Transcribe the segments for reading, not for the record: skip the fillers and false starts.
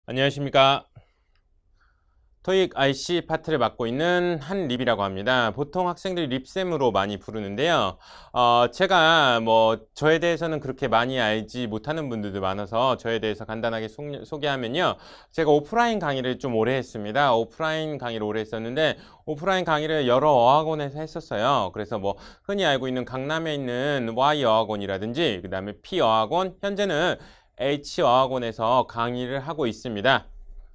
안녕하십니까. 토익 IC 파트를 맡고 있는 한립이라고 합니다. 보통 학생들이 립쌤으로 많이 부르는데요. 제가 저에 대해서는 그렇게 많이 알지 못하는 분들도 많아서 저에 대해서 간단하게 소개하면요. 제가 오프라인 강의를 좀 오래 했습니다. 오프라인 강의를 오래 했었는데 오프라인 강의를 여러 어학원에서 했었어요. 그래서 흔히 알고 있는 강남에 있는 Y어학원이라든지 그 다음에 P어학원, 현재는 H어학원에서 강의를 하고 있습니다.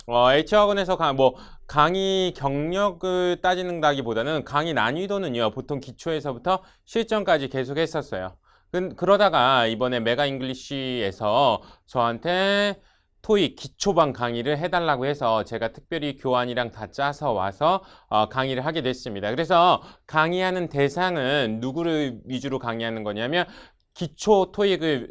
H학원에서 강의 경력을 따지는다기보다는 강의 난이도는요, 보통 기초에서부터 실전까지 계속 했었어요. 그러다가 이번에 메가 잉글리쉬에서 저한테 토익 기초반 강의를 해달라고 해서 제가 특별히 교환이랑 다 짜서 와서 강의를 하게 됐습니다. 그래서 강의하는 대상은 누구를 위주로 강의하는 거냐면 기초 토익을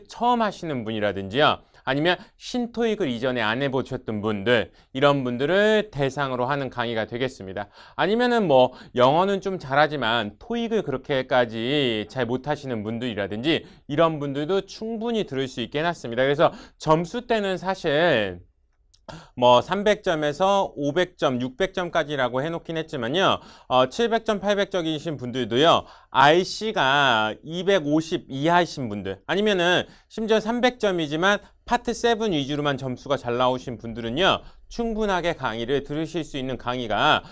처음 하시는 분이라든지요. 아니면 신토익을 이전에 안 해보셨던 분들, 이런 분들을 대상으로 하는 강의가 되겠습니다. 아니면은 영어는 좀 잘하지만 토익을 그렇게까지 잘 못하시는 분들이라든지 이런 분들도 충분히 들을 수 있게 해놨습니다. 그래서 점수대는 사실 300점에서 500점, 600점까지라고 해놓긴 했지만요. 700점, 800점이신 분들도요. RC가 250 이하이신 분들, 아니면은 심지어 300점이지만 파트 7 위주로만 점수가 잘 나오신 분들은요. 충분하게 강의를 들으실 수 있는 강의가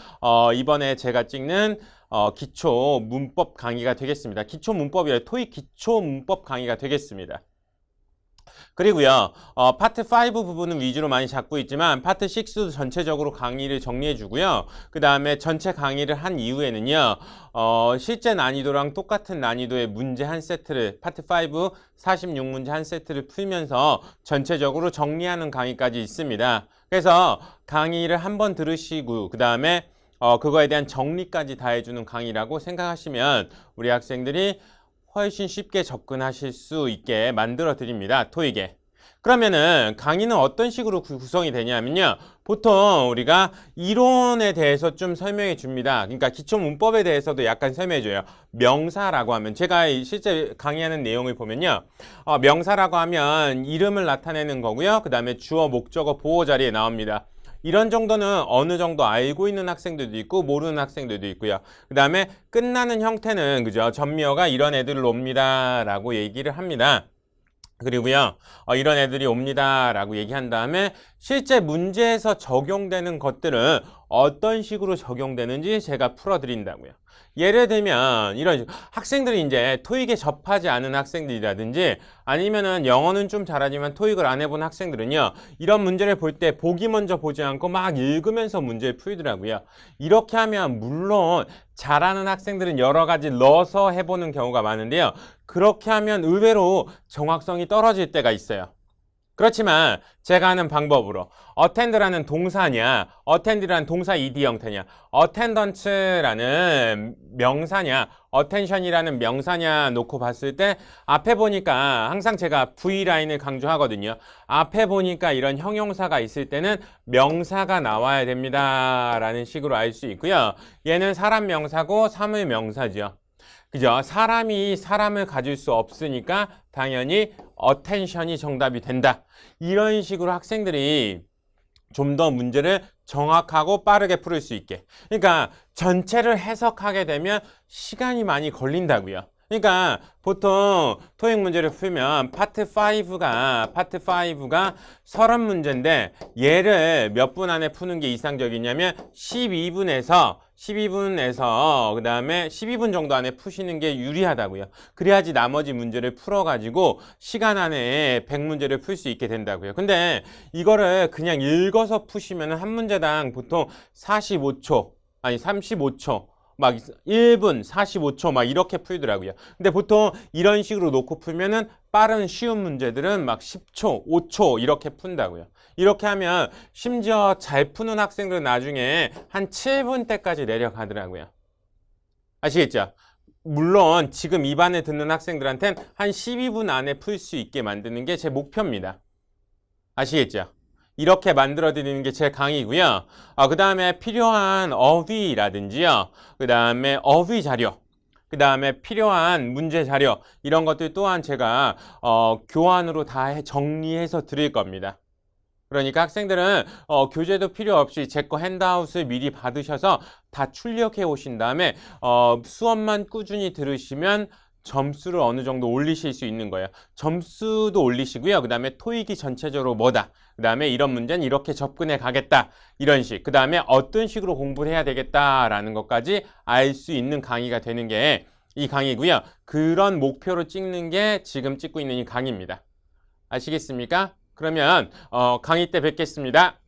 이번에 제가 찍는 기초 문법 강의가 되겠습니다. 기초 문법이에요. 토익 기초 문법 강의가 되겠습니다. 그리고요, 파트 5 부분은 위주로 많이 잡고 있지만 파트 6도 전체적으로 강의를 정리해 주고요. 그 다음에 전체 강의를 한 이후에는요, 실제 난이도랑 똑같은 난이도의 문제 한 세트를, 파트 5 46문제 한 세트를 풀면서 전체적으로 정리하는 강의까지 있습니다. 그래서 강의를 한번 들으시고 그 다음에 그거에 대한 정리까지 다 해주는 강의라고 생각하시면 우리 학생들이 훨씬 쉽게 접근하실 수 있게 만들어 드립니다. 토익에. 그러면은 강의는 어떤 식으로 구성이 되냐면요. 보통 우리가 이론에 대해서 좀 설명해 줍니다. 그러니까 기초 문법에 대해서도 약간 설명해 줘요. 명사라고 하면 제가 실제 강의하는 내용을 보면요. 명사라고 하면 이름을 나타내는 거고요. 그 다음에 주어, 목적어, 보호 자리에 나옵니다. 이런 정도는 어느 정도 알고 있는 학생들도 있고 모르는 학생들도 있고요. 그 다음에 끝나는 형태는 그죠? 전미어가 이런 애들 옵니다 라고 얘기를 합니다. 그리고요, 이런 애들이 옵니다 라고 얘기한 다음에 실제 문제에서 적용되는 것들은 어떤 식으로 적용되는지 제가 풀어드린다고요. 예를 들면 이런 학생들이 이제 토익에 접하지 않은 학생들이라든지 아니면은 영어는 좀 잘하지만 토익을 안 해본 학생들은요, 이런 문제를 볼 때 보기 먼저 보지 않고 막 읽으면서 문제를 풀더라고요. 이렇게 하면 물론 잘하는 학생들은 여러 가지 넣어서 해보는 경우가 많은데요. 그렇게 하면 의외로 정확성이 떨어질 때가 있어요. 그렇지만 제가 하는 방법으로 attend라는 동사냐, attend라는 동사 ed 형태냐, attendance라는 명사냐, attention이라는 명사냐 놓고 봤을 때 앞에 보니까 항상 제가 V라인을 강조하거든요. 앞에 보니까 이런 형용사가 있을 때는 명사가 나와야 됩니다 라는 식으로 알 수 있고요. 얘는 사람 명사고 사물 명사죠. 그죠? 사람이 사람을 가질 수 없으니까 당연히 attention이 정답이 된다. 이런 식으로 학생들이 좀 더 문제를 정확하고 빠르게 풀을 수 있게. 그러니까 전체를 해석하게 되면 시간이 많이 걸린다고요. 그러니까 보통 토익 문제를 풀면 파트 5가 30문제인데 얘를 몇 분 안에 푸는 게 이상적이냐면 12분에서 그 다음에 12분 정도 안에 푸시는 게 유리하다고요. 그래야지 나머지 문제를 풀어가지고 시간 안에 100문제를 풀 수 있게 된다고요. 근데 이거를 그냥 읽어서 푸시면 한 문제당 보통 45초, 아니 35초, 막 1분 45초 막 이렇게 풀더라고요. 근데 보통 이런 식으로 놓고 풀면은 빠른 쉬운 문제들은 막 10초, 5초 이렇게 푼다고요. 이렇게 하면 심지어 잘 푸는 학생들은 나중에 한 7분 때까지 내려가더라고요. 아시겠죠? 물론 지금 이 반에 듣는 학생들한테는 한 12분 안에 풀 수 있게 만드는 게 제 목표입니다. 아시겠죠? 이렇게 만들어 드리는 게 제 강의고요. 그 다음에 필요한 어휘라든지요. 그 다음에 어휘 자료. 그 다음에 필요한 문제 자료. 이런 것들 또한 제가 교환으로 다 정리해서 드릴 겁니다. 그러니까 학생들은 교재도 필요 없이 제 거 핸드아웃을 미리 받으셔서 다 출력해 오신 다음에 수업만 꾸준히 들으시면 점수를 어느 정도 올리실 수 있는 거예요. 점수도 올리시고요. 그 다음에 토익이 전체적으로 뭐다. 그 다음에 이런 문제는 이렇게 접근해 가겠다. 이런 식. 그 다음에 어떤 식으로 공부를 해야 되겠다라는 것까지 알 수 있는 강의가 되는 게 이 강의고요. 그런 목표로 찍는 게 지금 찍고 있는 이 강의입니다. 아시겠습니까? 그러면 강의 때 뵙겠습니다.